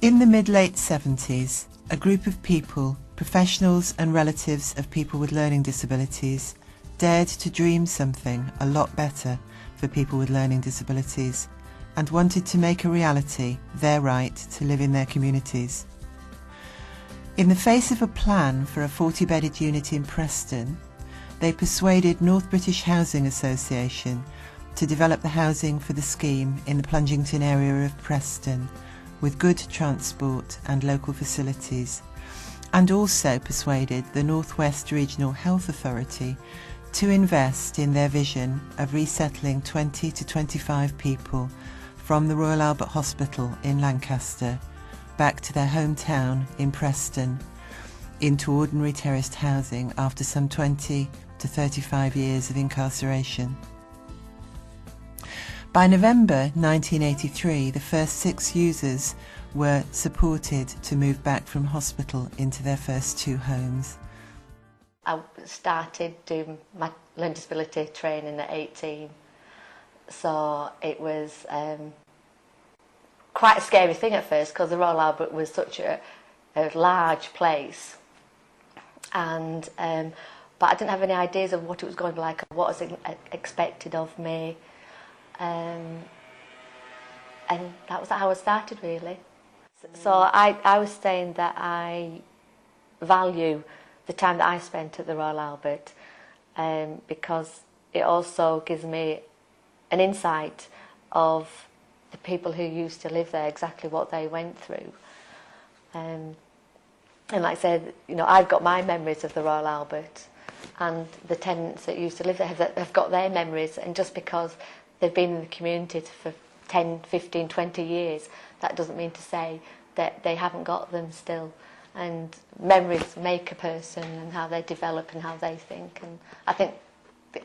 In the mid-late 70s, a group of people, professionals and relatives of people with learning disabilities, dared to dream something a lot better for people with learning disabilities and wanted to make a reality their right to live in their communities. In the face of a plan for a 40-bedded unit in Preston, they persuaded North British Housing Association to develop the housing for the scheme in the Plungington area of Preston, with good transport and local facilities, and also persuaded the North West Regional Health Authority to invest in their vision of resettling 20 to 25 people from the Royal Albert Hospital in Lancaster back to their hometown in Preston into ordinary terraced housing after some 20 to 35 years of incarceration. By November 1983, the first 6 users were supported to move back from hospital into their first 2 homes. I started doing my learning disability training at 18, so it was quite a scary thing at first because the Royal Albert was such a large place, and but I didn't have any ideas of what it was going to be like, what was expected of me. And that was how I started, really. So I was saying that I value the time that I spent at the Royal Albert because it also gives me an insight of the people who used to live there, exactly what they went through. And like I said, you know, I've got my memories of the Royal Albert, and the tenants that used to live there have got their memories, and just because they've been in the community for 10, 15, 20 years, that doesn't mean to say that they haven't got them still. And memories make a person and how they develop and how they think. And I think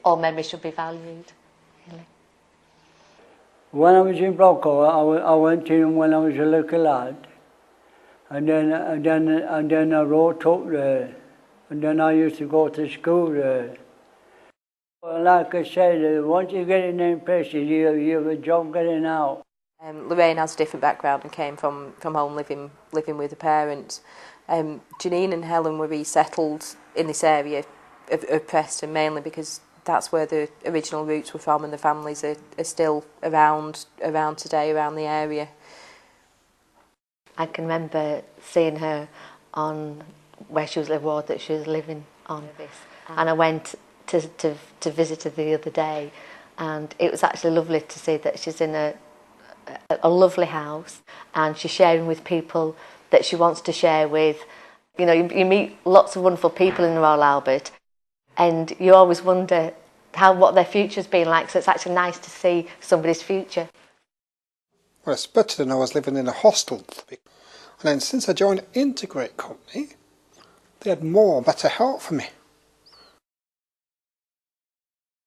all memories should be valued, really. When I was in Brocco, I went in when I was a little lad. And then I wrote up there. And then I used to go to school there. Like I said, once you get in them places, you have a job getting out. Lorraine has a different background and came from home living with her parents. Janine and Helen were resettled in this area of Preston, mainly because that's where the original roots were from, and the families are still around today, around the area. I can remember seeing her on where she was the ward that she was living on, and I went to visit her the other day, and it was actually lovely to see that she's in a lovely house, and she's sharing with people that she wants to share with. You know, you meet lots of wonderful people in the Royal Albert, and you always wonder what their future's been like, so it's actually nice to see somebody's future. Well, it's better than I was living in a hostel. And then since I joined Integrate Company, they had more better help for me.